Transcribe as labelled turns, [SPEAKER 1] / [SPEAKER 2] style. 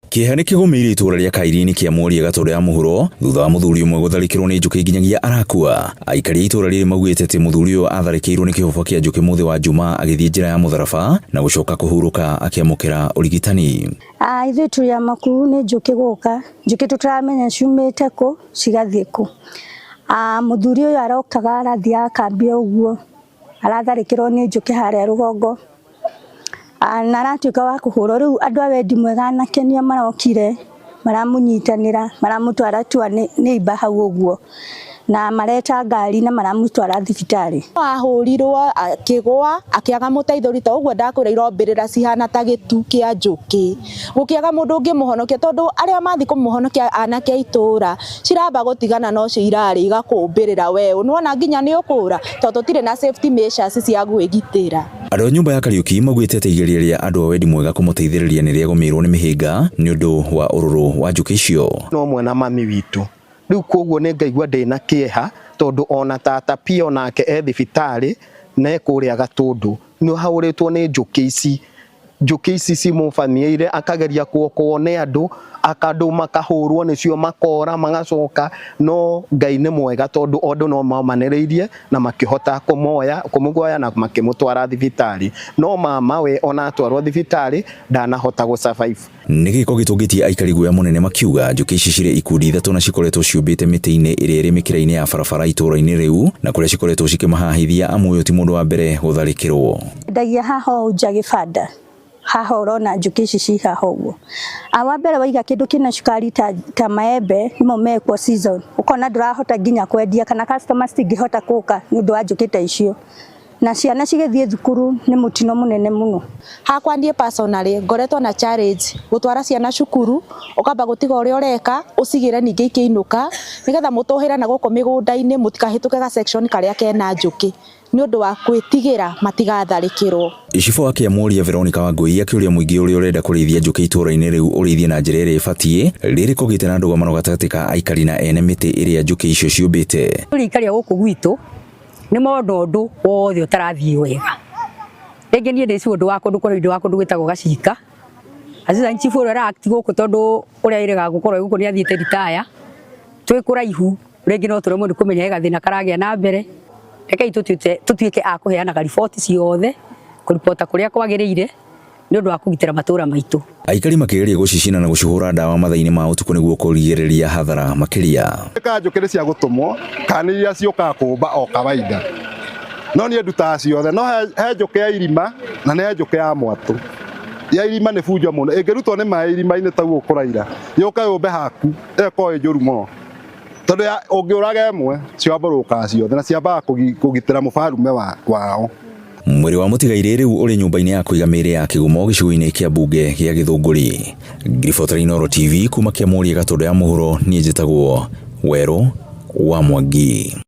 [SPEAKER 1] Kĩeha nĩ kĩgũmĩire itũra rĩa Kairi-inĩ kĩa Mworia Gatũndũ ya mũhuro thutha wa mũthuri ũmwe gũtharĩkĩrwo nĩ njũkĩ nginyagia arakua. Aikari a itũra rĩrĩ maugĩte atĩ mũthuri ũyũ atharĩkĩirwo nĩ kĩhũba kĩa njũkĩ mũthĩ wa Juma agĩthiĩ njĩra ya Mũtharaba na gũcoka kũhurũka akĩamũkĩra ũrigitani.
[SPEAKER 2] Ithuĩ tũrĩ amaku nĩ njũkĩ gũka, njũkĩ tũtaramenya ciumĩte kũ cigathiĩ kũ. Mũthuri ũyũ arokaga arathiĩ akambia ũguo, aratharĩkĩrwo nĩ njũkĩ harĩa rũgongo. Na aratuĩka wa kũhũrwo. Rĩu andũ a wendi mwega anakenia marokire maramũnyitanĩra maramũtwara twa neighbor hau ũguo na mareta ngari na maramũtwara thibitarĩ.
[SPEAKER 3] Ahũrirwo akĩgwa akĩaga mũteithũri ta ũguo ndakwĩra irombĩrĩra cihana ta gĩtu kĩa njũkĩ. Gũkĩaga mũndũ ũngĩmũhonokia tondũ arĩa mathi kũmũhonokia anake a itũra ciramba gũtigana nocio irarĩ igakũmbĩrĩra we. Nĩwona nginya nĩ ũkũra tondũ tũtirĩ na safety measures cia gwĩgitĩra.
[SPEAKER 1] Andũ a nyũmba ya Kariuki maugĩte atĩ igeria rĩa andũ a wendi mwega kũmũteithĩrĩria nĩ rĩagũmĩirwo nĩ mĩhĩnga nĩ ũndũ wa ũrũrũ wa njũkĩ icio.
[SPEAKER 4] No mwana mami witũ rĩu koguo nĩ ngaigua ndĩna kĩeha tondũ ona tata pia onake e thibitarĩ na kũrĩa Gatũndũ nĩ haũrĩtwo nĩ njũkĩ ici cimũbaniĩre akageria kuokwo nĩ andũ makahũrwo nĩcio makora magacoka. No Ngai nĩ mwega tondũ andũ no maumanĩrĩirie na makĩhota kũmũgoya na makĩmũtwara thibitarĩ. No mama we ona atwarwo thibitarĩ ndanahota gũsurvive.
[SPEAKER 1] Nĩ gĩko gĩtũngĩtie aikari guoya mũnene makiuga njũkĩ ici cirĩ ikundi ithatũ na cikoretwo ciũmbĩte mĩtĩ-inĩ ĩrĩa ĩrĩ mĩkĩra-inĩ ya barabara itũra-inĩ rĩu na kũrĩa cikoretwo cikĩmahahithia amwe ũyũ ti mũndũ wa mbere gũtharĩkĩrwo.
[SPEAKER 2] Ndagia haha nja gĩbanda haha ũrona njũkĩ ici ci haha ũguo. Wa mbere waiga kĩndũ kĩna cukari ta maembe nĩmo mekwo season ũkona ndũrahota nginya kwendia kana customers tingĩhota gũka nĩ ũndũ wa njũkĩ ta icio. Na ciana cigĩthiĩ thukuru nĩ mũtino mũnene mũno.
[SPEAKER 3] Hakwa niĩ personally ngoretwo na challenge gũtwara ciana cukuru ũkamba gũtiga ũrĩa ũreka ũcigĩre ningĩ ikĩinũka nĩgetha mũtũhĩra na gũkũ mĩgũnda-inĩ mũtikahĩtũke ga section karĩa kena njũkĩ nĩ ũndũ wa kwĩtigĩra matigatharĩkĩrwo.
[SPEAKER 1] Icibũ wa Kĩamworia Veronica Wangui akĩũria mũingĩ ũrĩa ũrenda kũrĩithia njũkĩ itũra-inĩ rĩu ũrĩithie na njĩra ĩrĩa ĩbatiĩ rĩrĩ kũgĩte na ndũgamano gatagatĩ ka aikari na ene mĩtĩ ĩrĩa njũkĩ icio ciũmbĩte.
[SPEAKER 5] Tũrĩikaria gũkũ gwitũ nĩ mũndũ wothe ũtarathiĩ wega. Rĩngĩ niĩ ndĩci ũndũ wa kũndũ kũrĩa indo wa kũndũ gwĩtagwo Gacika. Assistant chief ũrĩa arakti gũkũ tondũ ũrĩa ĩrega gũkorwo gũkũ nĩ athiĩte ritaya. Twĩ kũraihu rĩngĩ no tũremwo nĩ kũmenya gathĩna karagĩa na mbere. Rekei tũtuĩke a kũheanaga riboti ciothe kũribota kũrĩa kwagĩrĩire nĩ ũndũ wa kũgitĩra matũra maitũ.
[SPEAKER 1] Aikari makĩgeria gũcicina na gũcihũra ndawa mathaa-inĩ ma ũtukũ nĩguo kũrigĩrĩria hathara makĩria.
[SPEAKER 6] Njũkĩ cia gũtũmwo kana iria ciokaga kũmba o kawaida. No niĩ ndutaga ciothe no he njũkĩ ya irima na nĩ njũkĩ ya mwatũ. Ya irima nĩ bunjo mũno ĩngĩrutwo nĩ maĩ irima-inĩ ta guo kũraira yũka yũmbe haku ĩkorwo ĩ njũru mũno. Tondũ ũngĩũraga ĩmwe ciambũrũkaga ciothe na ciambaga kũgitĩra mũbarume wao.
[SPEAKER 1] Mwĩrĩ wa mũtigairĩ rĩu ũrĩ nyũmba-inĩ ya kũiga mĩĩrĩ ya kĩgumo gĩcigo-inĩ kĩa mbunge gĩa Gĩthũngũri. Ngiriboto Inooro TV kuma Kĩamworia Gatũndũ ya mũhuro niĩ njĩtagwo Werũ wa Mwangi.